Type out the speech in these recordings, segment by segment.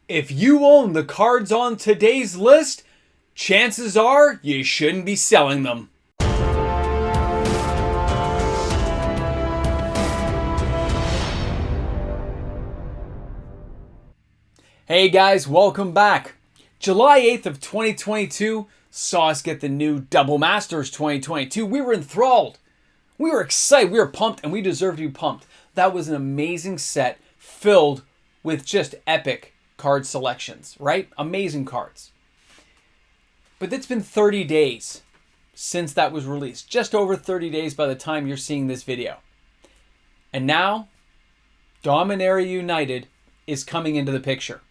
If you own the cards on today's list, chances are you shouldn't be selling them. Hey guys, welcome back. July 8th of 2022 saw us get the new Double Masters 2022. We were enthralled. We were excited. We were pumped, and we deserve to be pumped. That was an amazing set filled with just epic card selections, right? Amazing cards. But it's been 30 days since that was released. Just over 30 days by the time you're seeing this video. And now, Dominaria United is coming into the picture.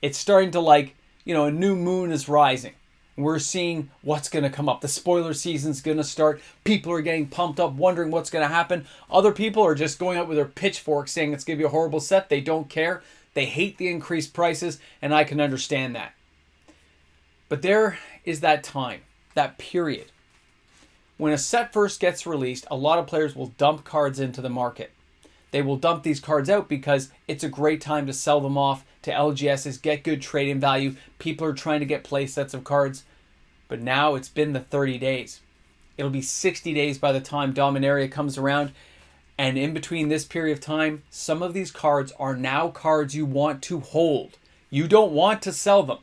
It's starting to a new moon is rising. We're seeing what's going to come up. The spoiler season's going to start. People are getting pumped up, wondering what's going to happen. Other people are just going out with their pitchforks saying it's going to be a horrible set. They don't care. They hate the increased prices, and I can understand that. But there is that time, that period. When a set first gets released, a lot of players will dump cards into the market. They will dump these cards out because it's a great time to sell them off to LGSs, get good trade-in value. People are trying to get play sets of cards. But now it's been the 30 days. It'll be 60 days by the time Dominaria comes around. And in between this period of time, some of these cards are now cards you want to hold. You don't want to sell them.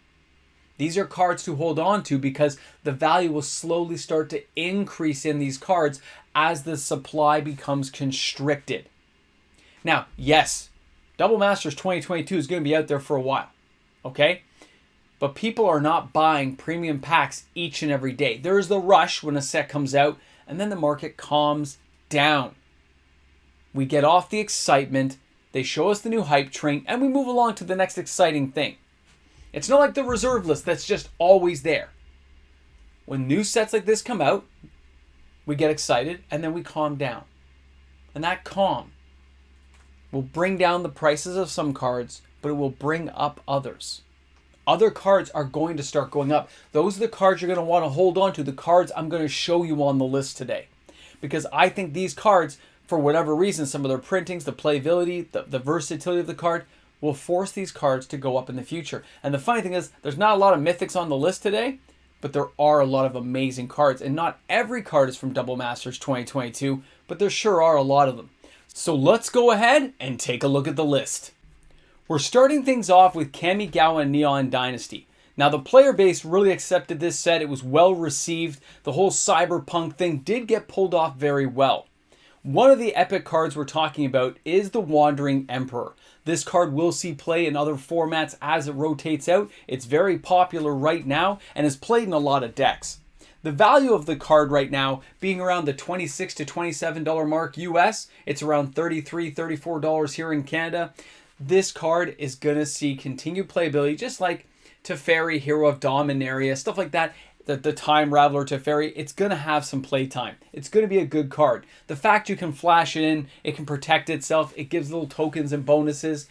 These are cards to hold on to because the value will slowly start to increase in these cards as the supply becomes constricted. Now, yes, Double Masters 2022 is going to be out there for a while, okay? But people are not buying premium packs each and every day. There is the rush when a set comes out, and then the market calms down. We get off the excitement, they show us the new hype train, and we move along to the next exciting thing. It's not like the reserve list that's just always there. When new sets like this come out, we get excited, and then we calm down. And that calm will bring down the prices of some cards, but it will bring up others. Other cards are going to start going up. Those are the cards you're going to want to hold on to, the cards I'm going to show you on the list today. Because I think these cards, for whatever reason, some of their printings, the playability, the versatility of the card, will force these cards to go up in the future. And the funny thing is, there's not a lot of mythics on the list today, but there are a lot of amazing cards. And not every card is from Double Masters 2022, but there sure are a lot of them. So let's go ahead and take a look at the list. We're starting things off with Kamigawa and Neon Dynasty. Now the player base really accepted this set. It was well received. The whole cyberpunk thing did get pulled off very well. One of the epic cards we're talking about is the Wandering Emperor. This card will see play in other formats as it rotates out. It's very popular right now and is played in a lot of decks. The value of the card right now being around the $26 to $27 mark US. It's around $33, $34 here in Canada. This card is going to see continued playability, just like Teferi, Hero of Dominaria, stuff like that. The Time Raveler Teferi, it's going to have some playtime. It's going to be a good card. The fact you can flash it in, it can protect itself, it gives little tokens and bonuses.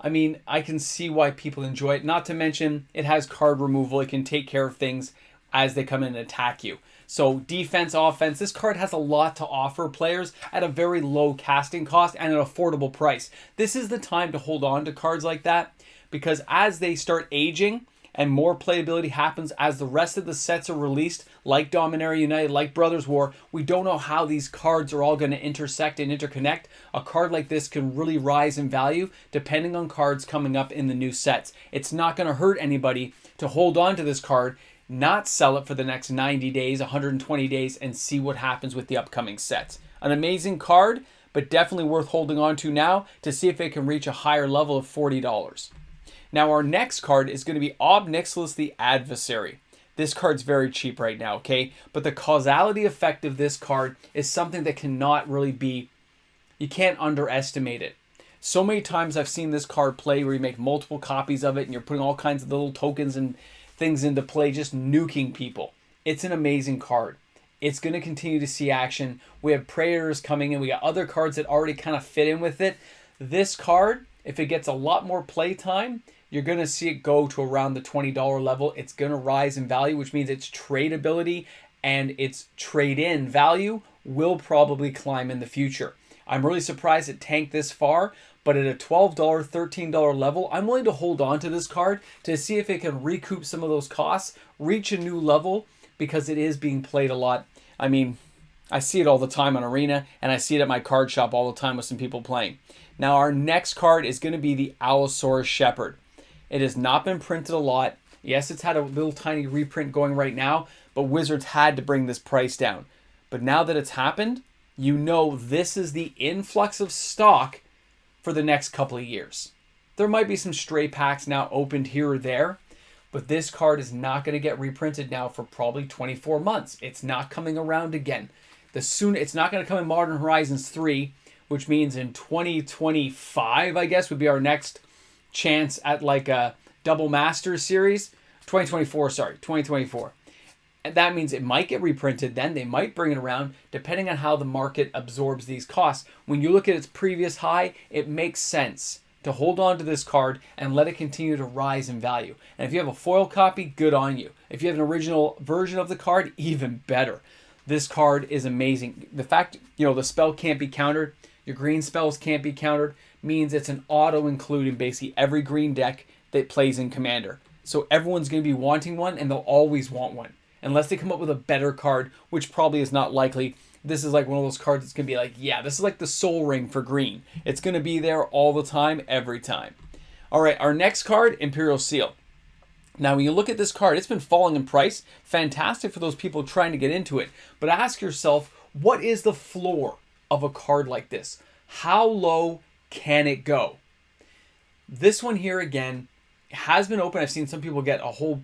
I mean, I can see why people enjoy it. Not to mention, it has card removal. It can take care of things as they come in and attack you. So defense, offense, this card has a lot to offer players at a very low casting cost and an affordable price. This is the time to hold on to cards like that because as they start aging and more playability happens as the rest of the sets are released, like Dominaria United, like Brothers War, we don't know how these cards are all going to intersect and interconnect. A card like this can really rise in value depending on cards coming up in the new sets. It's not going to hurt anybody to hold on to this card, not sell it for the next 90 days, 120 days, and see what happens with the upcoming sets. An amazing card, but definitely worth holding on to now to see if it can reach a higher level of $40. Now our next card is going to be Ob Nixilis the Adversary. This card's very cheap right now, okay? But the causality effect of this card is something that cannot really be, you can't underestimate it. So many times I've seen this card play where you make multiple copies of it and you're putting all kinds of little tokens and things into play, just nuking people. It's an amazing card. It's going to continue to see action. We have Predators coming in. We got other cards that already kind of fit in with it. This card, if it gets a lot more play time, you're going to see it go to around the $20 level. It's going to rise in value, which means its tradability and its trade-in value will probably climb in the future. I'm really surprised it tanked this far, but at a $12, $13 level, I'm willing to hold on to this card to see if it can recoup some of those costs, reach a new level, because it is being played a lot. I mean, I see it all the time on Arena, and I see it at my card shop all the time with some people playing. Now, our next card is going to be the Allosaurus Shepherd. It has not been printed a lot. Yes, it's had a little tiny reprint going right now, but Wizards had to bring this price down. But now that it's happened, you know this is the influx of stock for the next couple of years. There might be some stray packs now opened here or there, but this card is not going to get reprinted now for probably 24 months. It's not coming around again. It's not going to come in Modern Horizons 3, which means in 2025, I guess, would be our next chance at like a Double Masters series. 2024. And that means it might get reprinted then. They might bring it around depending on how the market absorbs these costs. When you look at its previous high, it makes sense to hold on to this card and let it continue to rise in value. And if you have a foil copy, good on you. If you have an original version of the card, even better. This card is amazing. The fact, the spell can't be countered, your green spells can't be countered, means it's an auto-include in basically every green deck that plays in Commander. So everyone's going to be wanting one, and they'll always want one. Unless they come up with a better card, which probably is not likely. This is like one of those cards that's going to be like, yeah, this is like the Soul Ring for green. It's going to be there all the time, every time. All right, our next card, Imperial Seal. Now, when you look at this card, it's been falling in price. Fantastic for those people trying to get into it. But ask yourself, what is the floor of a card like this? How low can it go? This one here, again, has been open. I've seen some people get a whole,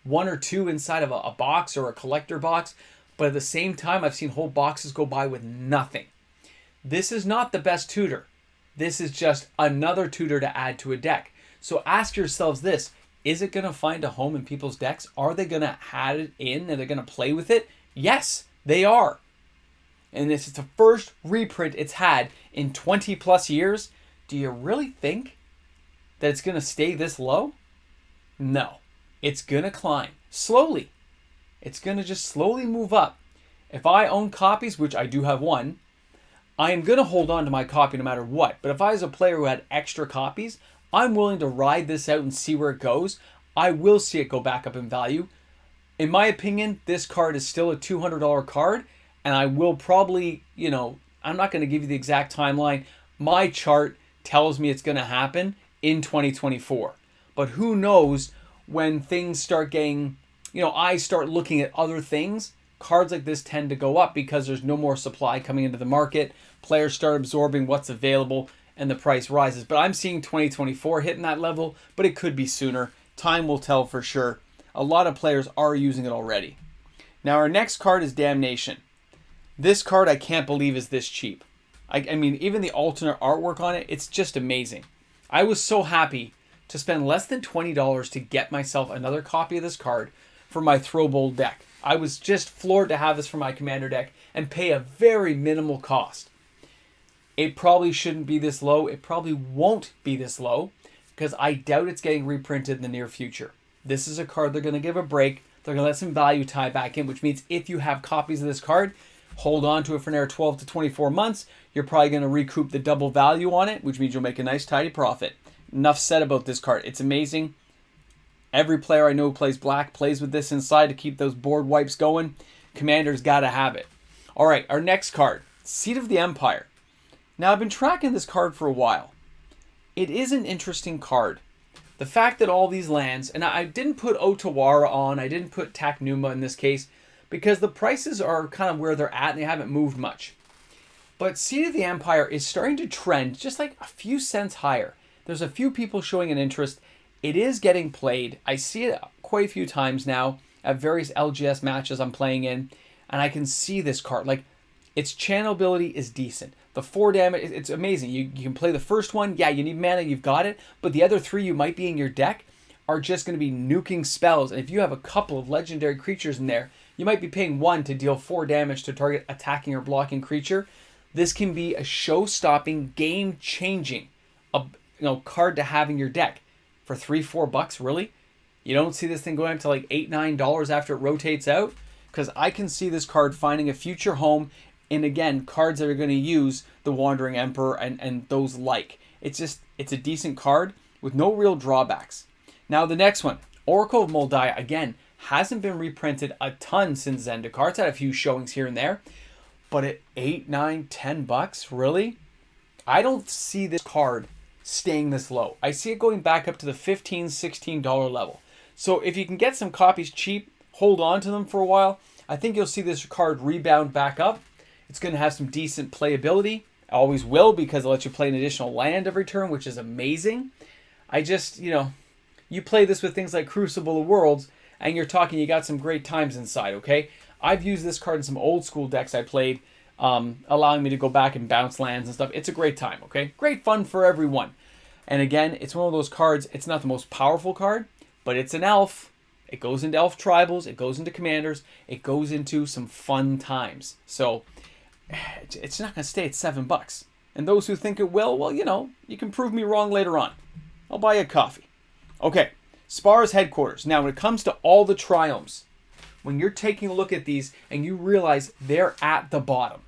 one or two inside of a box or a collector box. But at the same time, I've seen whole boxes go by with nothing. This is not the best tutor. This is just another tutor to add to a deck. So ask yourselves this. Is it going to find a home in people's decks? Are they going to add it in and they're going to play with it? Yes, they are. And this is the first reprint it's had in 20 plus years. Do you really think that it's going to stay this low? No. It's going to climb slowly. It's going to just slowly move up. If I own copies, which I do have one, I am going to hold on to my copy no matter what. But if I was a player who had extra copies, I'm willing to ride this out and see where it goes. I will see it go back up in value. In my opinion, this card is still a $200 card, and I will probably, I'm not going to give you the exact timeline. My chart tells me it's going to happen in 2024. But who knows when things start getting, I start looking at other things, cards like this tend to go up because there's no more supply coming into the market. Players start absorbing what's available, and the price rises. But I'm seeing 2024 hitting that level, but it could be sooner. Time will tell for sure. A lot of players are using it already. Now our next card is Damnation. This card I can't believe is this cheap. I mean, even the alternate artwork on it, it's just amazing. I was so happy to spend less than $20 to get myself another copy of this card for my Throw Bowl deck. I was just floored to have this for my Commander deck and pay a very minimal cost. It probably shouldn't be this low. It probably won't be this low because I doubt it's getting reprinted in the near future. This is a card they're going to give a break. They're going to let some value tie back in, which means if you have copies of this card, hold on to it for another 12 to 24 months. You're probably going to recoup the double value on it, which means you'll make a nice tidy profit. Enough said about this card. It's amazing. Every player I know who plays black plays with this inside to keep those board wipes going. Commander's got to have it. All right, our next card, Seat of the Empire. Now, I've been tracking this card for a while. It is an interesting card. The fact that all these lands, and I didn't put Otawara on, I didn't put Taknuma in this case, because the prices are kind of where they're at and they haven't moved much. But Seat of the Empire is starting to trend just like a few cents higher. There's a few people showing an interest. It is getting played. I see it quite a few times now at various LGS matches I'm playing in, and I can see this card. Like, its channel ability is decent. The 4 damage, it's amazing. You can play the first one. Yeah, you need mana, you've got it. But the other 3 you might be in your deck are just going to be nuking spells. And if you have a couple of legendary creatures in there, you might be paying 1 to deal 4 damage to target attacking or blocking creature. This can be a show-stopping, game-changing card to have in your deck. For $3-4, really? You don't see this thing going up to like $8-9 after it rotates out? Because I can see this card finding a future home in, again, cards that are going to use the Wandering Emperor and those like. It's a decent card with no real drawbacks. Now the next one, Oracle of Moldai, again, hasn't been reprinted a ton since Zendikar. It's had a few showings here and there. But at $8, $9, $10, really? I don't see this card staying this low. I see it going back up to the $15, $16 level. So if you can get some copies cheap, hold on to them for a while, I think you'll see this card rebound back up. It's going to have some decent playability. Always will, because it lets you play an additional land every turn, which is amazing. I just, you play this with things like Crucible of Worlds, and you're talking you got some great times inside, okay? I've used this card in some old school decks I played, allowing me to go back and bounce lands and stuff. It's a great time, okay? Great fun for everyone. And again, it's one of those cards, it's not the most powerful card, but it's an elf. It goes into elf tribals, it goes into commanders, it goes into some fun times. So it's not going to stay at $7. And those who think it will, well, you can prove me wrong later on. I'll buy you a coffee. Okay, Spar's headquarters. Now, when it comes to all the triomes, when you're taking a look at these and you realize they're at the bottom,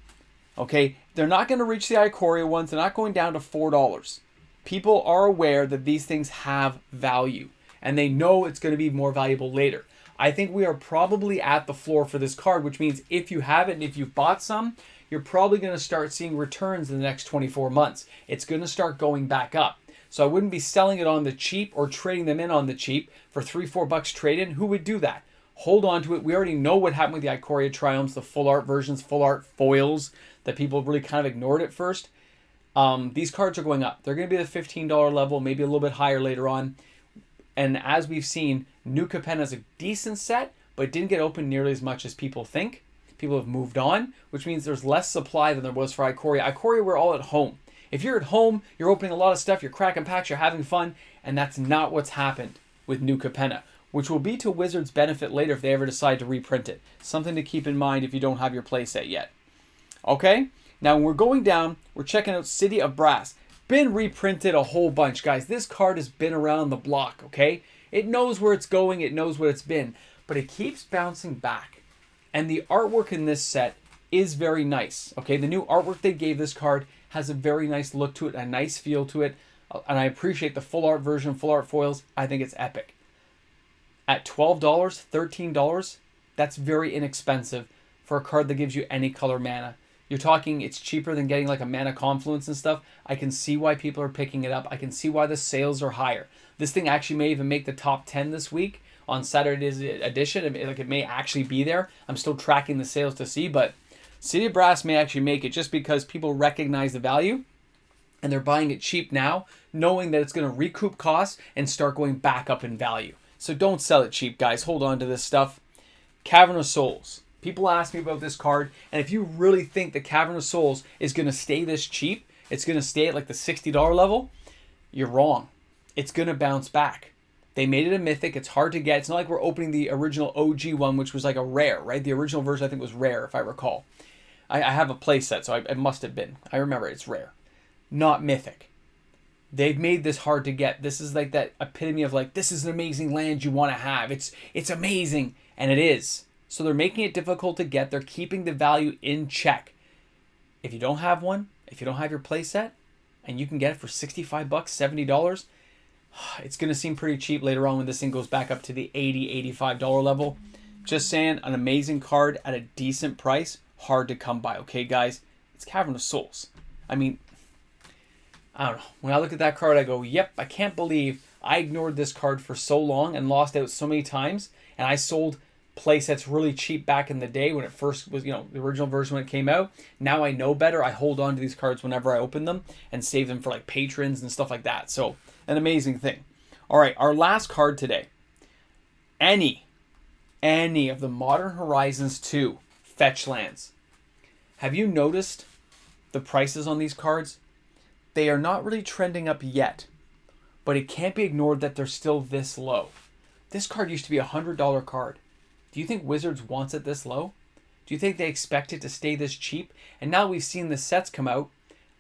okay, they're not going to reach the Ikoria ones. They're not going down to $4. People are aware that these things have value, and they know it's going to be more valuable later. I think we are probably at the floor for this card, which means if you have it and if you've bought some, you're probably going to start seeing returns in the next 24 months. It's going to start going back up. So I wouldn't be selling it on the cheap or trading them in on the cheap for $3, $4 trade-in. Who would do that? Hold on to it. We already know what happened with the Ikoria Triumphs, the full art versions, full art foils that people really kind of ignored at first. These cards are going up. They're going to be the $15 level, maybe a little bit higher later on. And as we've seen, New Capenna is a decent set, but it didn't get opened nearly as much as people think. People have moved on, which means there's less supply than there was for Ikoria. Ikoria, we're all at home. If you're at home, you're opening a lot of stuff, you're cracking packs, you're having fun, and that's not what's happened with New Capenna, which will be to Wizards' benefit later if they ever decide to reprint it. Something to keep in mind if you don't have your playset yet. Okay? Now, when we're going down, we're checking out City of Brass. Been reprinted a whole bunch, guys. This card has been around the block, okay? It knows where it's going, it knows what it's been, but it keeps bouncing back. And the artwork in this set is very nice, okay? The new artwork they gave this card has a very nice look to it, a nice feel to it, and I appreciate the full art version, full art foils. I think it's epic. At $12, $13, that's very inexpensive for a card that gives you any color mana. You're talking it's cheaper than getting like a Mana Confluence and stuff. I can see why people are picking it up. I can see why the sales are higher. This thing actually may even make the top 10 this week on Saturday's edition. Like, it may actually be there. I'm still tracking the sales to see, but City of Brass may actually make it just because people recognize the value and they're buying it cheap now, knowing that it's going to recoup costs and start going back up in value. So don't sell it cheap, guys. Hold on to this stuff. Cavern of Souls. People ask me about this card, and if you really think the Cavern of Souls is going to stay this cheap, it's going to stay at like the $60 level, you're wrong. It's going to bounce back. They made it a mythic. It's hard to get. It's not like we're opening the original OG one, which was like a rare, right? The original version, I think, was rare, if I recall. I have a playset, so it must have been. I remember it's rare. Not mythic. They've made this hard to get. This is like that epitome of like, this is an amazing land you want to have. It's amazing, and it is. So they're making it difficult to get. They're keeping the value in check. If you don't have one, if you don't have your playset, and you can get it for $65, $70, it's going to seem pretty cheap later on when this thing goes back up to the $80, $85 level. Just saying, an amazing card at a decent price. Hard to come by, okay, guys? It's Cavern of Souls. I mean, I don't know. When I look at that card, I go, yep, I can't believe I ignored this card for so long and lost out so many times. And I sold playsets really cheap back in the day when it first was, the original version when it came out. Now I know better. I hold on to these cards whenever I open them and save them for like patrons and stuff like that. So, an amazing thing. All right, our last card today. Any of the Modern Horizons 2 Fetchlands. Have you noticed the prices on these cards? They are not really trending up yet, but it can't be ignored that they're still this low. This card used to be a $100 card. Do you think Wizards wants it this low? Do you think they expect it to stay this cheap? And now we've seen the sets come out.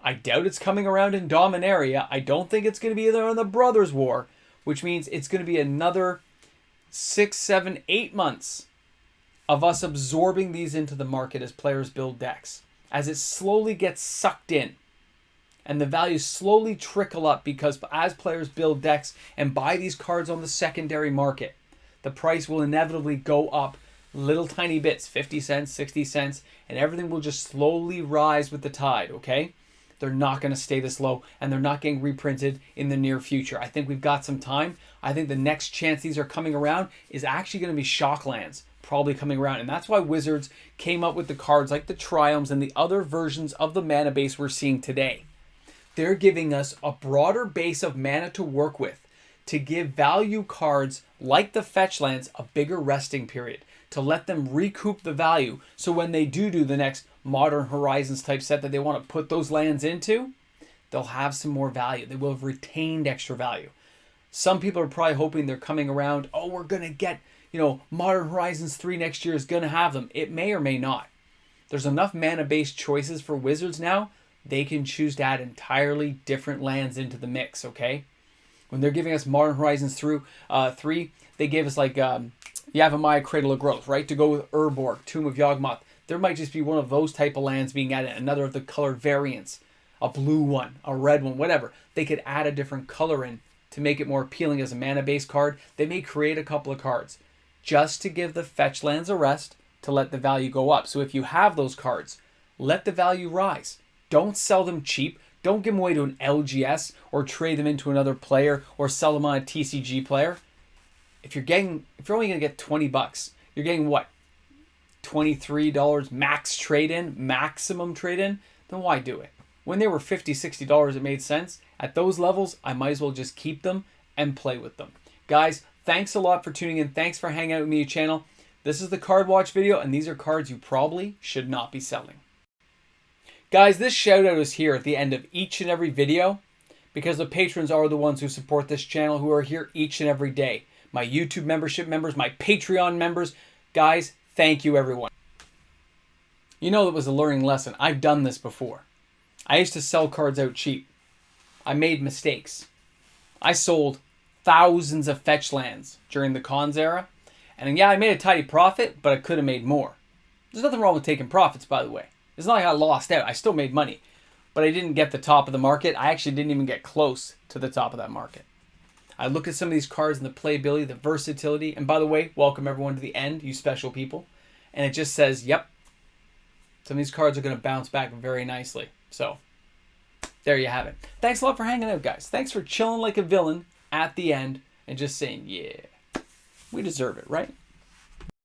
I doubt it's coming around in Dominaria. I don't think it's going to be there on the Brothers War, which means it's going to be another 6, 7, 8 months of us absorbing these into the market as players build decks. as it slowly gets sucked in. And the values slowly trickle up because as players build decks and buy these cards on the secondary market, the price will inevitably go up little tiny bits, 50 cents, 60 cents, and everything will just slowly rise with the tide, okay? They're not going to stay this low, and they're not getting reprinted in the near future. I think we've got some time. I think the next chance these are coming around is actually going to be Shocklands, probably coming around. And that's why Wizards came up with the cards like the Triumphs and the other versions of the mana base we're seeing today. They're giving us a broader base of mana to work with to give value cards like the Fetchlands a bigger resting period, to let them recoup the value. So when they do the next Modern Horizons type set that they want to put those lands into, they'll have some more value. They will have retained extra value. Some people are probably hoping they're coming around, oh, we're going to get, Modern Horizons 3 next year is going to have them. It may or may not. There's enough mana-based choices for Wizards now. They can choose to add entirely different lands into the mix, okay? When they're giving us Modern Horizons 3, they gave us like Yavimaya, Cradle of Growth, right? To go with Urborg, Tomb of Yawgmoth. There might just be one of those type of lands being added, another of the color variants, a blue one, a red one, whatever. They could add a different color in to make it more appealing as a mana-based card. They may create a couple of cards just to give the Fetchlands a rest to let the value go up. So if you have those cards, let the value rise. Don't sell them cheap. Don't give them away to an LGS or trade them into another player or sell them on a TCG player. If you're only going to get $20, you're getting what? $23 max trade-in, maximum trade-in? Then why do it? When they were $50, $60, it made sense. At those levels, I might as well just keep them and play with them. Guys, thanks a lot for tuning in. Thanks for hanging out with me on the channel. This is the Card Watch video, and these are cards you probably should not be selling. Guys, this shout out is here at the end of each and every video because the patrons are the ones who support this channel, who are here each and every day. My YouTube membership members, my Patreon members. Guys, thank you everyone. It was a learning lesson. I've done this before. I used to sell cards out cheap. I made mistakes. I sold thousands of Fetchlands during the Cons era. And yeah, I made a tidy profit, but I could have made more. There's nothing wrong with taking profits, by the way. It's not like I lost out. I still made money. But I didn't get the top of the market. I actually didn't even get close to the top of that market. I look at some of these cards and the playability, the versatility. And by the way, welcome everyone to the end, you special people. And it just says, yep, some of these cards are going to bounce back very nicely. So, there you have it. Thanks a lot for hanging out, guys. Thanks for chilling like a villain at the end and just saying, yeah, we deserve it, right?